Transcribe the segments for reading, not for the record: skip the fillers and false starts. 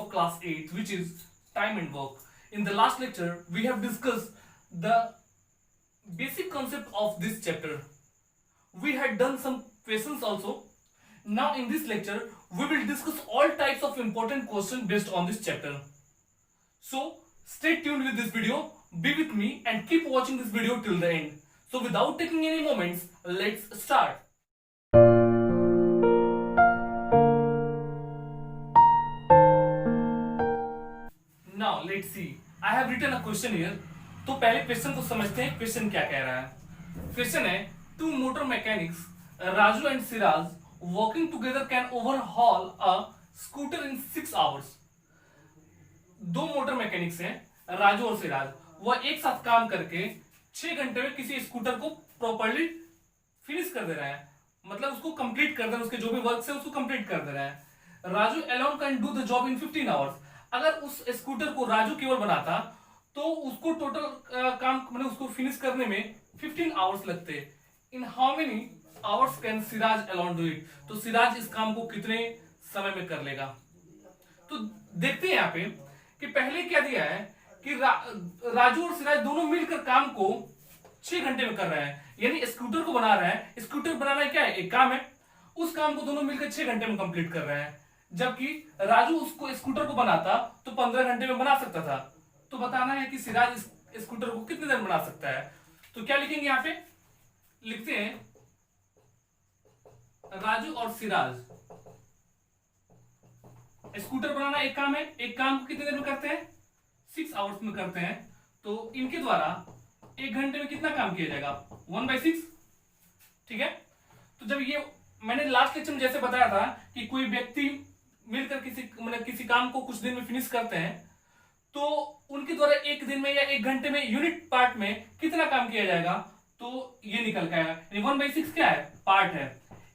of class 8, which is time and work. In the last lecture, we have discussed the basic concept of this chapter. We had done some questions also. Now in this lecture, we will discuss all types of important questions based on this chapter. So stay tuned with this video, be with me and keep watching this video till the end. So without taking any moments, let's start. Now let's see. I have written a question here. तो पहले question को समझते हैं. Question क्या कह रहा है. Question है, two motor mechanics Raju and Siraj working together can overhaul a scooter in 6 hours. दो मोटर मैकेनिक्स हैं, राजू और सिराज. वह एक साथ काम करके 6 घंटे में किसी स्कूटर को प्रॉपर्ली फिनिश कर दे रहा है. मतलब उसको कंप्लीट कर दे रहा है, उसके जो भी वर्क है उसको कंप्लीट कर दे रहा है. Raju alone can do the job in 15 hours. अगर उस स्कूटर को राजू केवल बनाता तो उसको टोटल काम मतलब उसको फिनिश करने में 15 आवर्स लगते. इन how many hours can Siraj alone do it. तो सिराज इस काम को कितने समय में कर लेगा. तो देखते हैं यहाँ पे कि पहले क्या दिया है कि राजू और सिराज दोनों मिलकर काम को 6 घंटे में कर रहे हैं. यानी स्कूटर को बना रहा है. स्कूटर बनाना क्या है, एक काम है. उस काम को दोनों मिलकर 6 घंटे में कंप्लीट कर रहे हैं. जबकि राजू उसको स्कूटर को बनाता तो 15 घंटे में बना सकता था. तो बताना है कि सिराज स्कूटर को कितने देर में बना सकता है. तो क्या लिखेंगे यहाँ पे, लिखते हैं राजू और सिराज. स्कूटर बनाना एक काम है, एक काम को कितने देर में करते हैं, 6 आवर्स में करते हैं. तो इनके द्वारा 1 घंटे में कितना काम किया जाएगा, 1/6. ठीक है. तो जब ये मैंने लास्ट लेक्चर में जैसे बताया था कि कोई व्यक्ति मिलकर किसी काम को कुछ दिन में फिनिश करते हैं तो उनके द्वारा 1 दिन में या 1 घंटे में यूनिट पार्ट में कितना काम किया जाएगा. तो ये निकल के आएगा. 1/6 क्या है, पार्ट है.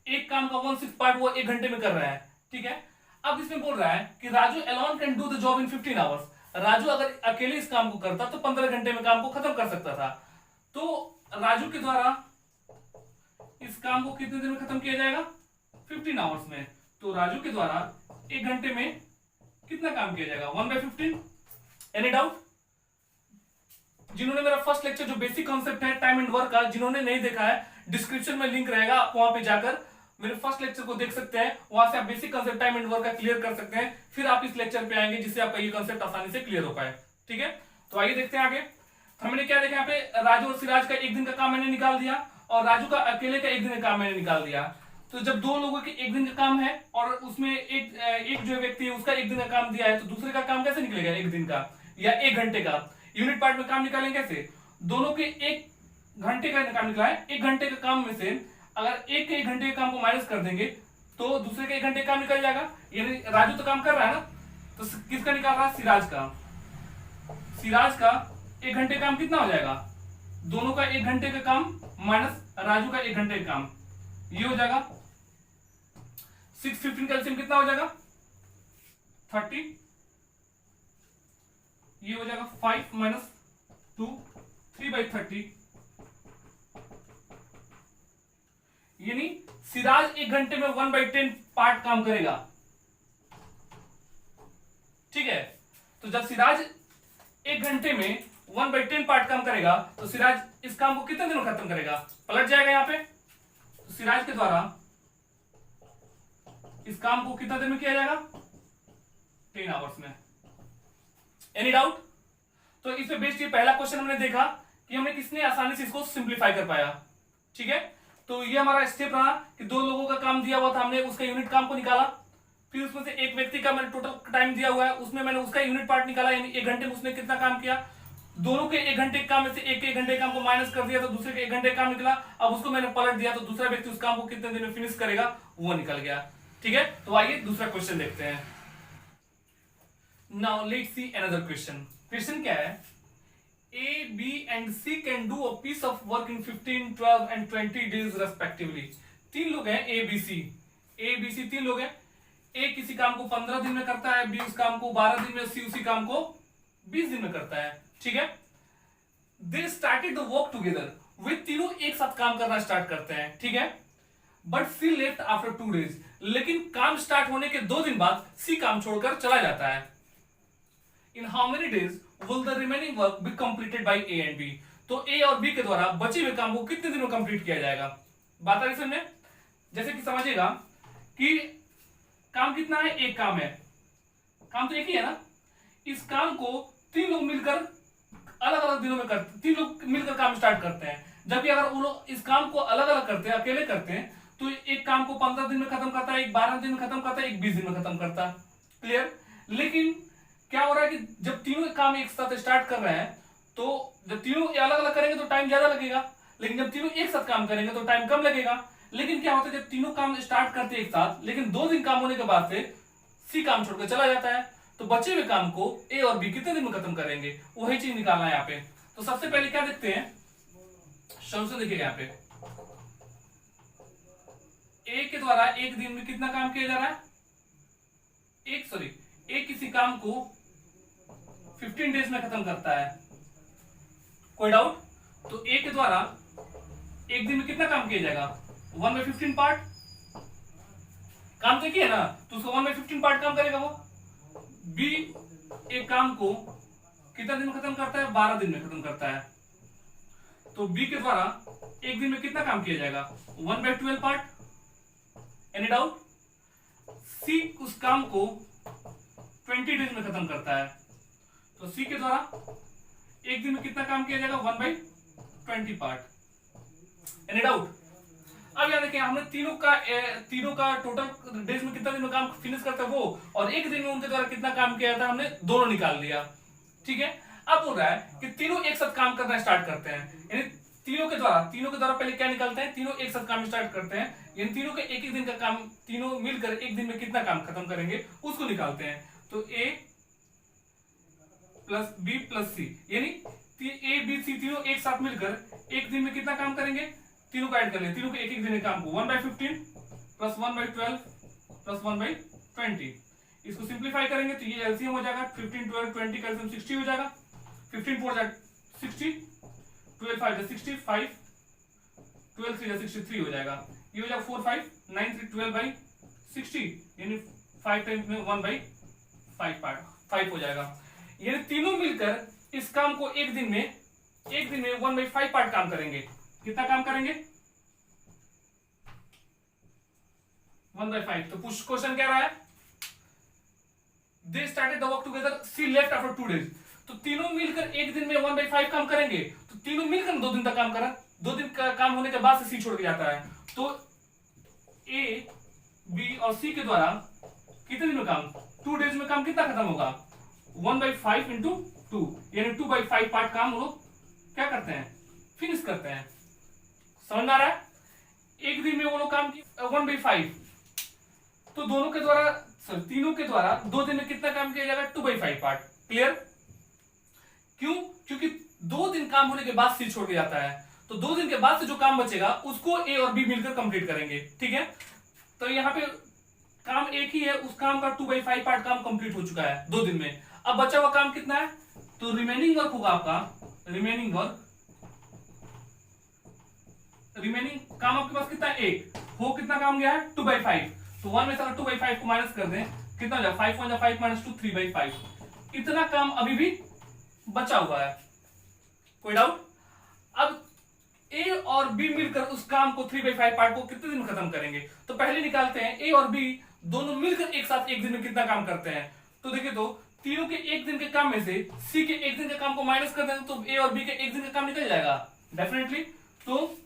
एक काम का 1/6 पार्ट वो 1 घंटे में कर रहा है. ठीक है. अब इसमें बोल रहा है कि Raju alone can do the job in 15 hours. Raju अगर अकेले इस काम को करता तो 15 घंटे में काम को खत्म कर सकता था. तो राजू के द्वारा इस काम को कितने देर में खत्म किया जाएगा, 15 आवर्स में. तो राजू के द्वारा 1 घंटे में कितना काम किया जाएगा, 1/15. Any doubt. जिन्होंने मेरा फर्स्ट लेक्चर जो बेसिक कॉन्सेप्ट है टाइम एंड वर्क का, जिन्होंने नहीं देखा है, डिस्क्रिप्शन में लिंक रहेगा, आप वहां पे जाकर मेरे फर्स्ट लेक्चर को देख सकते हैं. वहां से आप basic concept time and work का क्लियर कर सकते हैं. फिर आप इस लेक्चर पे आएंगे जिससे आपका ये कॉन्सेप्ट आसानी से क्लियर हो पाए. ठीक है. तो आइए देखते हैं आगे. हमने क्या देखा यहाँ पे, राजू और सिराज का 1 दिन का काम मैंने निकाल दिया और राजू का अकेले का 1 दिन का काम मैंने निकाल दिया. तो जब दो लोगों के 1 दिन का काम है और उसमें एक जो व्यक्ति है उसका 1 दिन का काम दिया है, तो दूसरे का काम कैसे निकलेगा, 1 दिन का या 1 घंटे का. यूनिट पार्ट में काम निकालेंगे कैसे, दोनों के 1 घंटे का काम निकला है. 1 घंटे के काम में से अगर एक के 1 घंटे के काम को माइनस कर देंगे तो दूसरे के 1 घंटे का काम निकल जाएगा. यानी राजू तो काम कर रहा है ना, तो किसका निकाल रहा है, सिराज का. सिराज का 1 घंटे का काम कितना हो जाएगा, दोनों का 1 घंटे का काम माइनस राजू का 1 घंटे का काम, ये हो जाएगा 6 15 का एलसीएम कितना हो जाएगा, 30. ये हो जाएगा 5 - 2 3/30. यानी सिराज 1 घंटे में 1/10 पार्ट काम करेगा. ठीक है. तो जब सिराज 1 घंटे में 1/10 पार्ट काम करेगा तो सिराज इस काम को कितने दिनों में खत्म करेगा, पलट जाएगा यहाँ पे. तो सिराज के द्वारा इस काम को कितना देर में किया जाएगा, 10 आवर्स में. Any doubt. तो इस पे बेस्ड ये पहला क्वेश्चन हमने देखा कि हमने किसने आसानी से इसको सिंप्लीफाई कर पाया. ठीक है. तो ये हमारा स्टेप रहा कि 2 लोगों का काम दिया हुआ था, हमने उसका यूनिट काम को निकाला. फिर उसमें से एक व्यक्ति का मैंने टोटल टाइम दिया हुआ है, उसमें मैंने उसका यूनिट पार्ट निकाला. यानी 1 घंटे में उसने कितना काम किया. दोनों के 1 घंटे काम में से एक 1 घंटे काम को माइनस कर दिया तो दूसरे के 1 घंटे काम निकला. अब उसको मैंने पलट दिया तो दूसरा व्यक्ति उस काम को कितने दिन में फिनिश करेगा वो निकल गया. ठीक है. तो आइए दूसरा क्वेश्चन देखते हैं. Now let's see another question. Question क्या है, A, B and C can do a piece of work in 15, 12 and 20 days respectively. 3 लोग हैं A, B, C. A, B, C 3 लोग हैं. A किसी काम को 15 दिन में करता है, B उस काम को 12 दिन में, C उसी काम को 20 दिन में करता है. ठीक है. They started the work together. वे तीनों एक साथ काम करना स्टार्ट करते हैं. ठीक है. But C left after 2 days. लेकिन काम स्टार्ट होने के 2 दिन बाद C काम छोड़कर चला जाता है. In how many days will the remaining work be completed by A and B. तो ए और बी के द्वारा बचे हुए काम को कितने दिनों में कंप्लीट किया जाएगा। बात आ रही समझ में। जैसे कि समझिएगा कि काम कितना है, एक काम है, काम तो एक ही है ना। इस काम को तीन लोग मिलकर अलग अलग दिनों में करते, तीन लोग मिलकर काम स्टार्ट करते हैं। जबकि अगर वो लोग इस काम को अलग अलग करते हैं, अकेले करते हैं, तो एक काम को 15 दिन में खत्म करता है, एक 12 दिन में खत्म करता है, एक 20 दिन में खत्म करता है। क्लियर। लेकिन क्या हो रहा है कि जब तीनों काम एक साथ स्टार्ट कर रहे हैं, तो जब तीनों अलग अलग करेंगे तो टाइम ज्यादा लगेगा, लेकिन जब तीनों एक साथ काम करेंगे तो टाइम कम लगेगा। लेकिन क्या होता है, जब तीनों काम स्टार्ट करते हैं एक साथ, लेकिन 2 दिन काम होने के बाद से सी काम छोड़कर चला जाता है, तो बचे हुए काम को ए और बी कितने दिन में खत्म करेंगे, वही चीज निकालना है यहाँ पे। तो सबसे पहले क्या देखते हैं, सॉल्यूशन देखिएगा यहाँ पे। ए के द्वारा एक दिन में कितना काम किया जा रहा है, ए किसी काम को 15 डेज में खत्म करता है। कोई डाउट। तो ए के द्वारा एक दिन में कितना काम किया जाएगा, 1/15 पार्ट। काम तो एक ही है ना, तो उसको 1/15 पार्ट काम करेगा वो। बी एक काम को कितना दिन में खत्म करता है, 12 दिन में खत्म करता है। तो बी के द्वारा एक दिन में कितना काम किया जाएगा, 1/12 पार्ट। Any doubt. सी उस काम को 20 डेज में खत्म करता है, तो सी के द्वारा एक दिन में कितना काम किया जाएगा, 1/20 पार्ट। Any doubt. अब याद रखिए, हमने तीनों का टोटल डेज में कितना दिन में काम फिनिश करता है वो, और एक दिन में उनके द्वारा कितना काम किया था, हमने दोनों निकाल लिया। ठीक है। अब बोल रहा है कि तीनों एक साथ काम करना स्टार्ट करते हैं, यानी तीनों के द्वारा पहले क्या निकालते हैं, तीनों एक साथ काम स्टार्ट करते हैं, यानी तीनों के एक एक दिन का काम, तीनों मिलकर एक दिन में कितना काम खत्म करेंगे उसको निकालते हैं। तो ए प्लस बी प्लस सी, यानी ए बी सी तीनों एक साथ मिलकर एक दिन में कितना काम करेंगे, तीनों का ऐड कर लें, तीनों के एक एक दिन के काम को 1/15 प्लस 1/12 प्लस 1/20। इसको सिंप्लीफाई करेंगे तो ये एलसीएम हो जाएगा, 15 12 20 का एलसीएम 60 हो जाएगा। 15 4 जा 60, 12 5 जा 65, 12 3 जा 63 हो जाएगा। ये हो जाएगा 4 5 9 3 12/60, यानी 5 टाइम्स में 1/5 हो जाएगा। यानी तीनों मिलकर इस काम को एक दिन में 1/5 पार्ट काम करेंगे। कितना काम करेंगे, 1/5। तो क्वेश्चन क्या रहा है, they started the work together, C left after 2 days. तो तीनों मिलकर एक दिन में 1/5 काम करेंगे, तो तीनों मिलकर 2 दिन तक काम करा, 2 दिन का काम होने के बाद से सी छोड़ के जाता है। तो ए बी और सी के द्वारा कितने दिन में काम, 2 डेज में काम कितना खत्म होगा, 1/5 इंटू 2, यानी 2/5 पार्ट काम वो लोग क्या करते हैं, फिनिश करते हैं। समझ में आ रहा है। एक दिन में वो लोग काम की 1/5, तो तीनों के द्वारा 2 दिन में कितना काम किया जाएगा, 2/5 पार्ट। क्लियर। क्यों, क्योंकि 2 दिन काम होने के बाद सी छोड़ के जाता है, तो 2 दिन के बाद से जो काम बचेगा उसको ए और बी मिलकर कंप्लीट करेंगे। ठीक है। तो यहाँ पे काम एक ही है, उस काम का 2/5 पार्ट काम कंप्लीट हो चुका है 2 दिन में। अब बचा हुआ काम कितना है, तो रिमेनिंग वर्क होगा आपका, रिमेनिंग काम आपके पास कितना है, एक हो, कितना काम गया है, 2/5। तो 1 में से अगर 2/5 को माइनस कर दें कितना हो जाएगा, 5 1 5 माइनस 2 3/5। इतना काम अभी भी बचा हुआ है। कोई डाउट। अब ए और बी मिलकर उस काम को 3/5 पार्ट को कितने दिन में खत्म करेंगे, तो पहले निकालते हैं ए और बी दोनों मिलकर एक साथ एक दिन में कितना काम करते हैं। तो देखिए, तो तीनों के एक दिन के काम में से सी के एक दिन के काम को माइनस कर दें तो ए और बी के एक दिन का काम निकल जाएगा डेफिनेटली। तो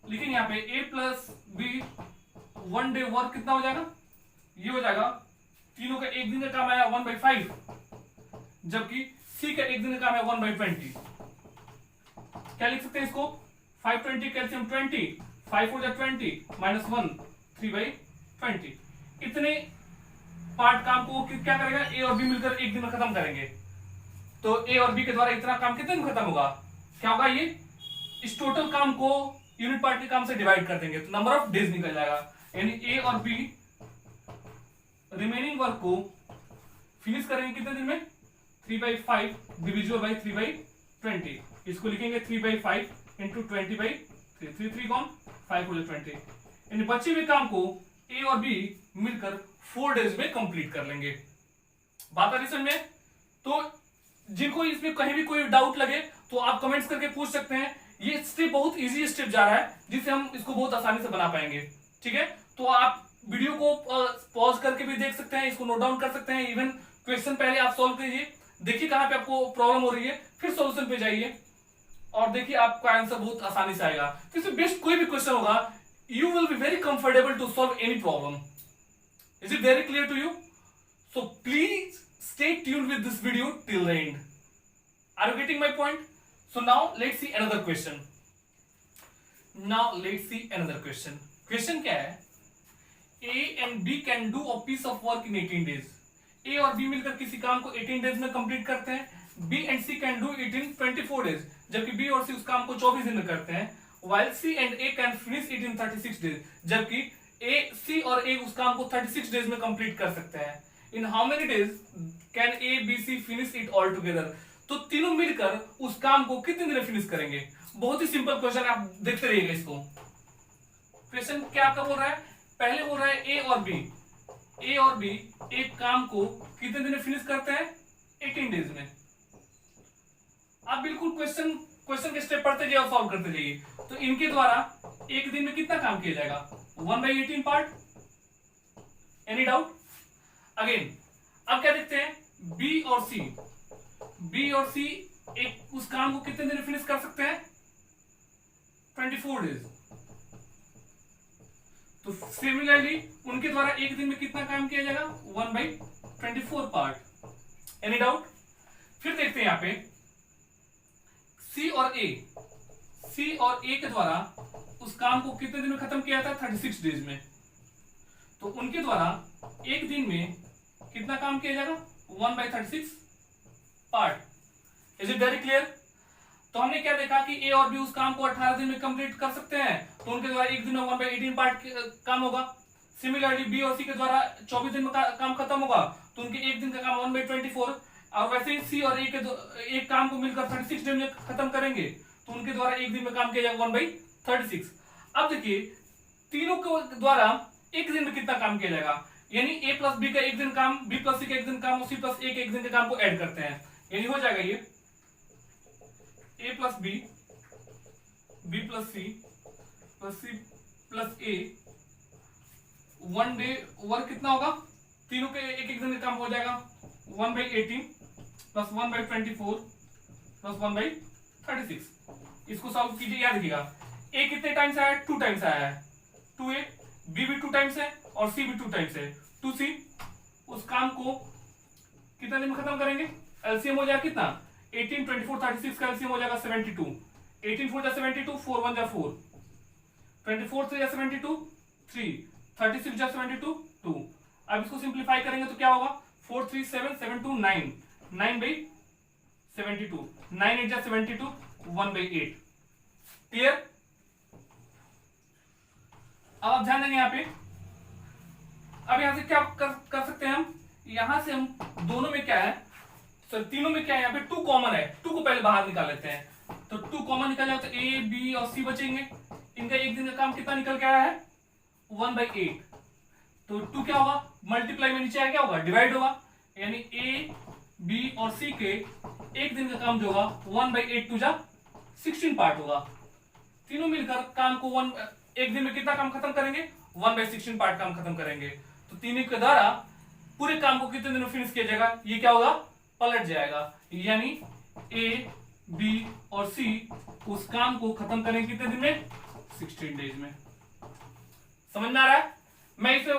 लिखेंगे यहाँ पे ए प्लस बी 1 डे वर्क कितना हो जाएगा, ये हो जाएगा, तीनों का एक दिन का काम आया 1/5, जबकि सी का एक दिन का काम है 1/20। क्या लिख सकते हैं इसको, 520 कैल्सियम 20, 5 हो जाए 20 माइनस 1 3/20। इतने पार्ट काम को क्या करेगा, ए और बी मिलकर एक दिन में खत्म करेंगे। तो ए और बी के द्वारा इतना काम कितने दिन खत्म होगा, क्या होगा, ये इस टोटल काम को यूनिट पार्ट के काम से डिवाइड कर देंगे तो नंबर ऑफ डेज निकल जाएगा। यानी ए और बी रिमेनिंग वर्क को फिनिश करेंगे कितने दिन में, 3/5 डिविजिबल बाय 3/20। इसको लिखेंगे 3/5 इंटू 20/3, 3 3 कौन 5 हो जाए 20। यानी बचे हुए काम को ए और बी मिलकर 4 डेज में कंप्लीट कर लेंगे। बात आ रही समझ में। तो जिनको इसमें कहीं भी कोई डाउट लगे तो आप कमेंट्स करके पूछ सकते हैं। ये स्टेप बहुत इजी स्टेप जा रहा है जिससे हम इसको बहुत आसानी से बना पाएंगे। ठीक है, तो आप वीडियो को पॉज करके भी देख सकते हैं, इसको नोट डाउन कर सकते हैं। इवन क्वेश्चन पहले आप सॉल्व कीजिए, देखिए कहां पे आपको प्रॉब्लम हो रही है, फिर सॉल्यूशन पे जाइए और देखिए आपका आंसर बहुत आसानी से आएगा। इसमें बेस्ट कोई भी क्वेश्चन होगा, you will be very comfortable to solve any problem. Is it very clear to you? So please stay tuned with this video till the end. Are you getting my point? So now let's see another question. Question क्या है? A and B can do a piece of work in 18 days. A और B मिलकर किसी काम को 18 days में complete करते हैं। B and C can do it in 24 days. जबकि B और C उस काम को 24 दिन में करते हैं। While C and A can finish it in 36 days. जबकि C और A उस काम को 36 डेज में कंप्लीट कर सकते हैं। In how many days can A, B, C finish it all together? तो तीनों मिलकर उस काम को कितने दिन में फिनिश करेंगे? बहुत ही सिंपल क्वेश्चन, आप देखते रहिएगा इसको। क्वेश्चन क्या आपका बोल रहा है? पहले बोल रहा है A और B एक काम को कितने दिन में फिनिश करते हैं? 18 डेज में। आप बिल्कुल क्वेश्चन के स्टेप पढ़ते जाइए और सॉल्व करते जाइए। तो इनके द्वारा एक दिन में कितना काम किया जाएगा? 1/18 पार्ट। Any doubt? अगेन अब क्या देखते हैं, बी और सी एक उस काम को कितने दिन में फिनिश कर सकते हैं? 24 डेज। तो सिमिलरली उनके द्वारा एक दिन में कितना काम किया जाएगा? 1/24 पार्ट। Any doubt? फिर देखते हैं यहां पे सी और ए के द्वारा उस काम को कितने दिन में खत्म किया था? 36 डेज में। तो उनके द्वारा एक दिन में कितना काम किया जाएगा? 1/36 part. Is it very clear? तो हमने क्या देखा कि ए और बी उस काम को 18 दिन में कंप्लीट कर सकते हैं, तो उनके द्वारा एक दिन में 1/18 पार्ट काम होगा। सिमिलरली बी और सी के द्वारा 24 दिन में काम खत्म होगा, तो उनके एक दिन का काम 1/24। और वैसे ही सी और ए के एक काम को मिलकर 36 दिन में खत्म करेंगे, तो उनके द्वारा एक दिन में काम किया जाएगा 1/36। अब देखिए तीनों के द्वारा एक दिन में कितना काम किया जाएगा, यानी ए प्लस बी का एक दिन काम, बी प्लस सी का एक दिन काम और सी प्लस ए के एक दिन के काम को ऐड करते हैं, यानी हो जाएगा ये A plus B, B plus C plus A. 1 day work कितना होगा? तीनों के एक एक दिन का काम हो जाएगा 1/18 प्लस 1/24 प्लस 1/36। इसको सॉल्व कीजिए, याद रखिएगा ए कितने टाइम्स आया है? 2 टाइम्स आया है। 2a, b भी 2 टाइम्स है और c भी 2 टाइम्स है। 2c उस काम को कितने दिन में खत्म करेंगे? एलसीएम हो जाएगा कितना? 18, 24, 36 का एलसीएम हो जाएगा 72। 18 4 जा 72, 4 1 जा 4, 24 3 जा 72, 3, 36 जा 72, 2। अब इसको सिंप्लीफाई करेंगे तो क्या होगा? 4 3 7 7 2 9, 9/72, 9 8 जा 72, 1/8। क्लियर? अब आप ध्यान देंगे यहाँ पे, अब यहां से क्या कर सकते हैं हम? यहां से हम दोनों में क्या है, सर तीनों में क्या है, यहाँ पे 2 कॉमन है, 2 को पहले बाहर निकाल लेते हैं। तो 2 कॉमन निकल जाए तो ए बी और सी बचेंगे। इनका एक दिन का काम कितना निकल के आया है? 1/8। तो 2 क्या होगा? मल्टीप्लाई में नीचे आया क्या होगा? डिवाइड होगा, यानी ए बी और सी के एक दिन का काम जो होगा 1/8 2 जा 16 पार्ट होगा। तीनों मिलकर काम को एक दिन में कितना काम खत्म करेंगे? 1/16 पार्ट काम खत्म करेंगे। तो तीनों के द्वारा पूरे काम को कितने दिन में फिनिश किया जाएगा? ये क्या होगा? पलट जाएगा, यानी ए बी और सी उस काम को खत्म करेंगे कितने दिन में? 16 डेज में। समझ में आ रहा है? मैं इसे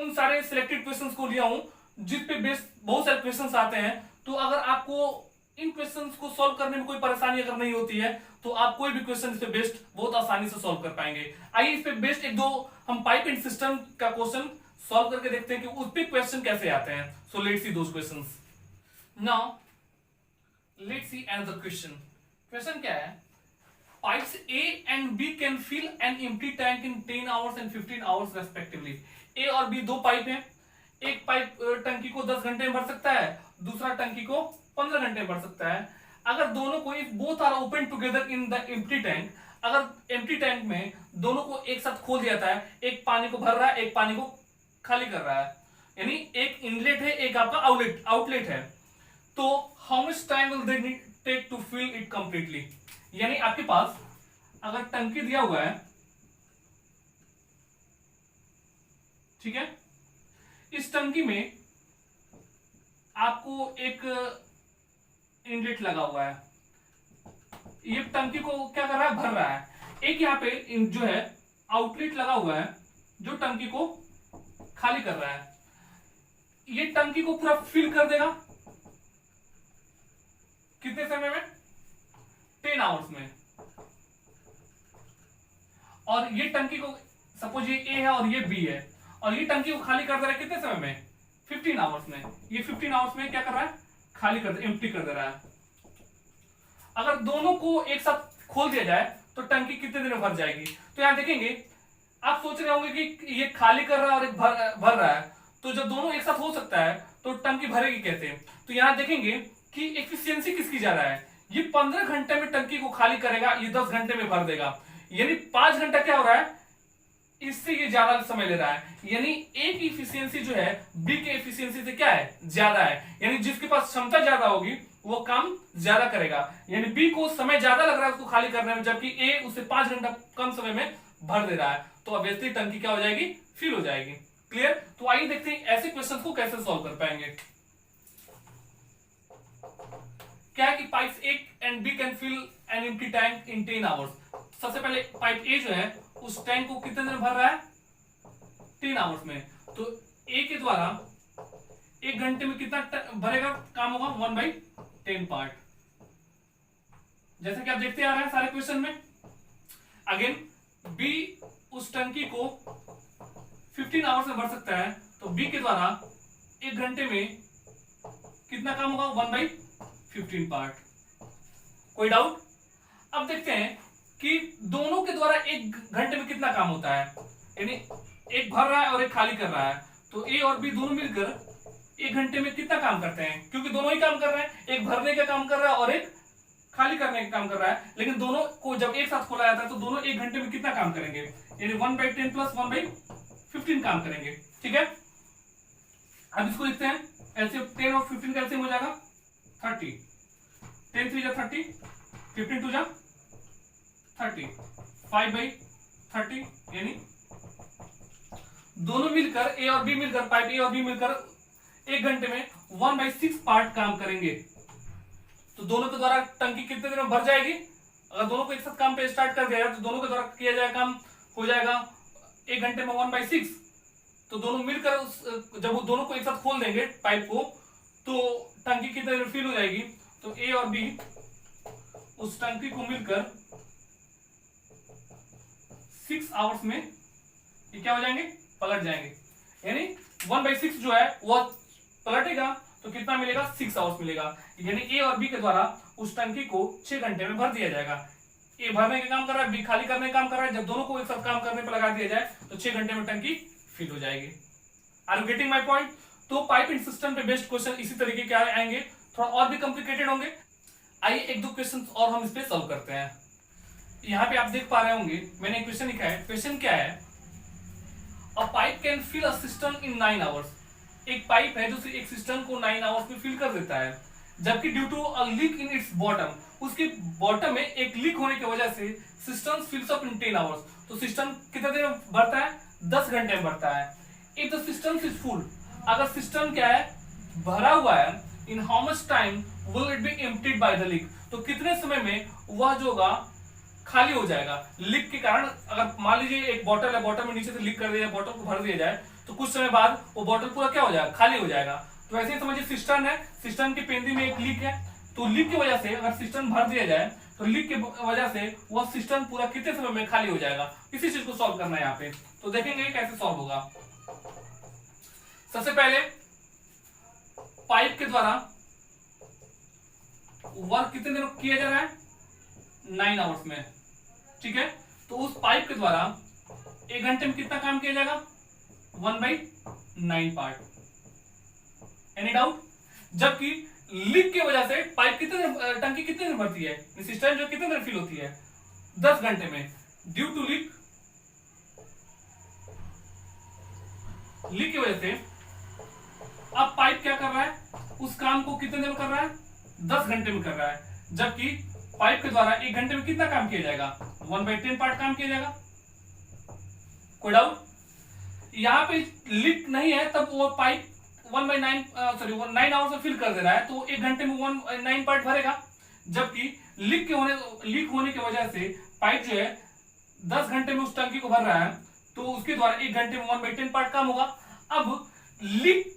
उन सारे सिलेक्टेड क्वेश्चंस को लिया हूं जिस पे बेस्ड बहुत सारे क्वेश्चंस आते हैं। तो अगर आपको इन क्वेश्चंस को सॉल्व करने में कोई परेशानी अगर नहीं होती है तो आप कोई भी क्वेश्चन इस पे बेस्ड बहुत आसानी से सॉल्व कर पाएंगे। आइए इस पे बेस्ड एक दो हम पाइप एंड सिस्टम का क्वेश्चन सॉल्व करके देखते हैं कि उस पे क्वेश्चन कैसे आते हैं। So let's see those questions. Now let's see another question. Question क्या है? Pipes A and B can fill an empty tank in 10 hours and 15 hours respectively. A और B दो पाइप हैं। एक पाइप टंकी को 10 घंटे में भर सकता है, दूसरा टंकी को 15 घंटे में भर सकता है। अगर दोनों को if both are open together in the empty tank, अगर एम्प्टी टैंक में दोनों को एक साथ खोल दिया है, एक पानी को भर रहा है एक पानी को खाली कर रहा है, यानी एक इनलेट है एक आपका आउटलेट है, तो how much time will they take to fill it completely. यानी आपके पास अगर टंकी दिया हुआ है, ठीक है, इस टंकी में आपको एक इनलेट लगा हुआ है, ये टंकी को क्या कर रहा है, भर रहा है। एक यहां पे जो है आउटलेट लगा हुआ है जो टंकी को खाली कर रहा है। ये टंकी को पूरा फिल कर देगा कितने समय में, 10 आवर्स में। और ये टंकी को, सपोज ये ए है और ये बी है, और ये टंकी को खाली कर दे रहा है कितने समय में, 15 आवर्स में। ये 15 आवर्स में क्या कर रहा है, खाली कर दे, एम्प्टी कर दे रहा है। अगर दोनों को एक साथ खोल दिया जाए तो टंकी कितने दिन में भर जाएगी। तो यहां देखेंगे, आप सोच रहे होंगे कि ये खाली कर रहा है और एक भर रहा है, तो जब दोनों एक साथ हो सकता है तो टंकी भरेगी कैसे। तो यहां देखेंगे कि एफिशिएंसी किसकी ज्यादा है, ये 15 घंटे में टंकी को खाली करेगा, ये 10 घंटे में भर देगा। यानी 5 घंटा क्या हो रहा है, इससे ये ज्यादा समय ले रहा है। यानी ए की एफिशिएंसी जो है बी के एफिशिएंसी से क्या है, ज्यादा है। यानी जिसके पास क्षमता ज्यादा होगी वो काम ज्यादा करेगा। यानी बी को समय ज्यादा लग रहा है उसको खाली करने में, जबकि ए उसे 5 घंटा कम समय में भर दे रहा है। तो ऑब्वियसली टंकी क्या हो जाएगी, फिल हो जाएगी। क्लियर। तो आइए देखते हैं ऐसे क्वेश्चन को कैसे सॉल्व कर पाएंगे। क्या है कि pipe A and B can fill an empty tank in 10 hours. सबसे पहले पाइप ए जो है उस टैंक को कितने देर भर रहा है, 10 आवर्स में। तो ए के द्वारा 1 घंटे में कितना भरेगा, काम होगा 1/10 पार्ट, जैसे कि आप देखते आ रहे हैं सारे क्वेश्चन में। अगेन बी उस टंकी को 15 आवर्स में भर सकता है, तो बी के द्वारा 1 घंटे में कितना काम होगा, 1/15 पार्ट। कोई डाउट। अब देखते हैं कि दोनों के द्वारा 1 घंटे में कितना काम होता है। यानी एक भर रहा है और एक खाली कर रहा है, तो ए और बी दोनों मिलकर 1 घंटे में कितना काम करते हैं, क्योंकि दोनों ही काम कर रहे हैं। एक भरने का काम कर रहा है और एक खाली करने का काम कर रहा है, लेकिन दोनों को जब एक साथ खोला जाता है तो दोनों 1 घंटे में कितना काम करेंगे, यानी 1/10 प्लस 1/15 काम करेंगे। ठीक है, अब इसको लिखते हैं, एलसीएम 10 और 15 का एलसीएम हो जाएगा 30। 10 3 जा 30, 15 2 जा 30, 5/30, यानी दोनों मिलकर ए और बी मिलकर, पाइप ए और बी मिलकर 1 घंटे में 1/6 पार्ट काम करेंगे। तो दोनों के द्वारा टंकी कितने देर में भर जाएगी। अगर दोनों को एक साथ काम पे स्टार्ट कर दिया तो दोनों के द्वारा किया जाएगा काम हो जाएगा 1 घंटे में 1/6। तो दोनों मिलकर जब वो दोनों को एक साथ खोल देंगे पाइप को, तो टंकी कितने देर में फिल हो जाएगी। तो ए और बी उस टंकी को मिलकर 6 आवर्स में ये क्या हो जाएंगे, पलट जाएंगे। यानी 1/6 जो है वो पलटेगा तो कितना मिलेगा, 6 आवर्स मिलेगा। यानी ए और बी के द्वारा उस टंकी को 6 घंटे में भर दिया जाएगा। ए भरने का काम कर रहा है, बी खाली करने का काम कर रहा है। जब दोनों को एक साथ काम करने पर लगा दिया जाए तो 6 घंटे में टंकी फिल हो जाएगी। Are you getting my point. तो पाइप इन सिस्टम पे बेस्ड क्वेश्चन इसी तरीके के आएंगे, थोड़ा और भी कॉम्प्लिकेटेड होंगे। आइए 1-2 क्वेश्चन और हम इस पे सॉल्व करते हैं। यहाँ पे आप देख पा रहे होंगे मैंने एक क्वेश्चन लिखा है। क्वेश्चन क्या है, a pipe can fill a system in 9 hours. एक पाइप है जो एक सिस्टम को 9 आवर्स में फिल कर देता है, जबकि due to a leak in its bottom, उसके बॉटम में एक लीक होने की वजह से system fills up in 10 hours. तो सिस्टम कितने देर में भरता है, 10 घंटे में भरता है। If the system is full, अगर सिस्टम क्या है, भरा हुआ है, in how much time will it be emptied by the leak. तो कितने समय में वह जो होगा खाली हो जाएगा लीक के कारण। अगर मान लीजिए एक बॉटल है, बॉटल में नीचे से लीक कर दिया, बॉटल को भर दिया जाए तो कुछ समय बाद वो बॉटल पूरा क्या हो जाएगा, खाली हो जाएगा। तो ऐसे ही समझिए सिस्टम है, सिस्टम की पेंदी में एक लीक है, तो लीक की वजह से अगर सिस्टम भर दिया जाए तो लीक की वजह से वह सिस्टम पूरा कितने समय में खाली हो जाएगा। इसी चीज को सॉल्व करना है यहाँ पे। तो देखेंगे कैसे सॉल्व होगा। सबसे पहले पाइप के द्वारा वर्क कितने देर किया जा रहा है, 9 आवर्स में। ठीक है, तो उस पाइप के द्वारा 1 घंटे में कितना काम किया जाएगा, 1/9 पार्ट। Any doubt. जबकि लीक की वजह से पाइप कितने टंकी कितने देर भरती है, सिस्टम जो कितने देर फिल होती है, 10 घंटे में। ड्यू टू लीक की वजह से अब पाइप क्या कर रहा है, उस काम को कितने देर में कर रहा है, 10 घंटे में कर रहा है, जबकि पाइप के द्वारा 1 घंटे में कितना काम किया जाएगा, 1/10 पार्ट काम किया जाएगा। कोई डाउट? यहां पे लीक नहीं है तब वो पाइप 9 आवर्स में फिल कर दे रहा है, तो 1 घंटे में 9 पार्ट भरेगा, जबकि लीक होने की वजह से पाइप जो है 10 घंटे में उस टंकी को भर रहा है, तो उसके द्वारा 1 घंटे में 1/10 पार्ट काम होगा। अब लीक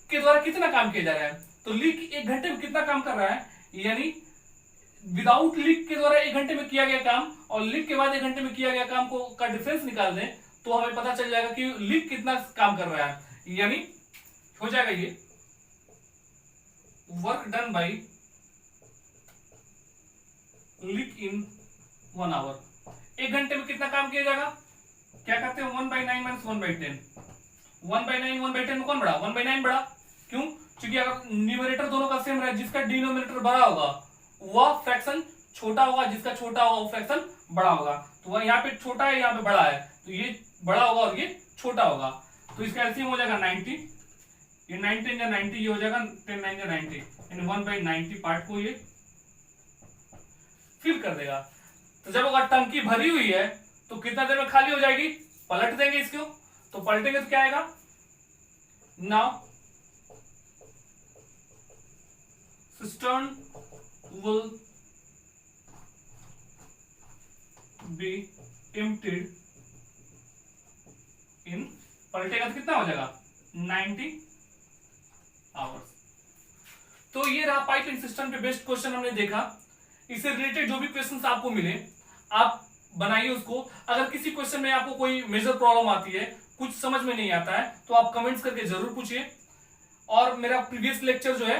के द्वारा कितना काम किया जा रहा है, तो लीक 1 घंटे में कितना काम कर रहा है, यानी विदाउट लीक के द्वारा 1 घंटे में किया गया काम और लीक के बाद 1 घंटे में किया गया काम को का डिफरेंस निकाल दें तो हमें पता चल जाएगा कि लीक कितना काम कर रहा है, यानी हो जाएगा ये work done by leak in 1 hour. 1 घंटे में कितना काम किया जाएगा, क्या करते हैं 1/9 माइनस 1/10, 1/9 1/10 में कौन बड़ा, 1/9 बड़ा, क्यों, क्योंकि अगर न्यूमरेटर दोनों का सेम रहा, जिसका डिनोमिनेटर बड़ा होगा वह फ्रैक्शन छोटा होगा, जिसका छोटा होगा वो फ्रैक्शन बड़ा होगा। तो वह यहाँ पे छोटा है, यहाँ पे बड़ा है, तो ये बड़ा होगा और ये छोटा होगा, तो इसका एलसीएम हो जाएगा 90, ये 90 या 90 ये हो जाएगा 10 9 या 90, यानी 1/90 पार्ट को ये फिल कर देगा। तो जब अगर टंकी भरी हुई है तो कितना देर में खाली हो जाएगी, पलट देंगे इसको, तो पलटेंगे तो क्या आएगा, now cistern will be emptied in, पलटेगा तो कितना हो जाएगा 90 आवर्स। तो ये रहा पाइपिंग सिस्टम पे बेस्ट क्वेश्चन हमने देखा। इससे रिलेटेड जो भी क्वेश्चंस आपको मिले आप बनाइए उसको। अगर किसी क्वेश्चन में आपको कोई मेजर प्रॉब्लम आती है, कुछ समझ में नहीं आता है, तो आप कमेंट्स करके जरूर पूछिए। और मेरा प्रीवियस लेक्चर जो है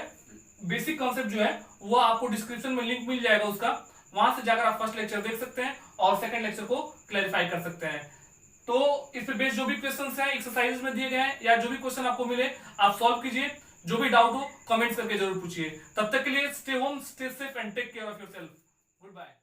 बेसिक कॉन्सेप्ट जो है वो आपको डिस्क्रिप्शन में लिंक मिल जाएगा उसका, वहां से जाकर आप फर्स्ट लेक्चर देख सकते हैं और सेकंड लेक्चर को क्लैरिफाई कर सकते हैं। तो इस पे बेस्ड जो भी क्वेश्चंस हैं एक्सरसाइज में दिए गए हैं या जो भी क्वेश्चन आपको मिले आप सॉल्व कीजिए, जो भी डाउट हो कमेंट्स करके जरूर पूछिए। तब तक के लिए stay home, stay safe and take care of yourself. Good bye.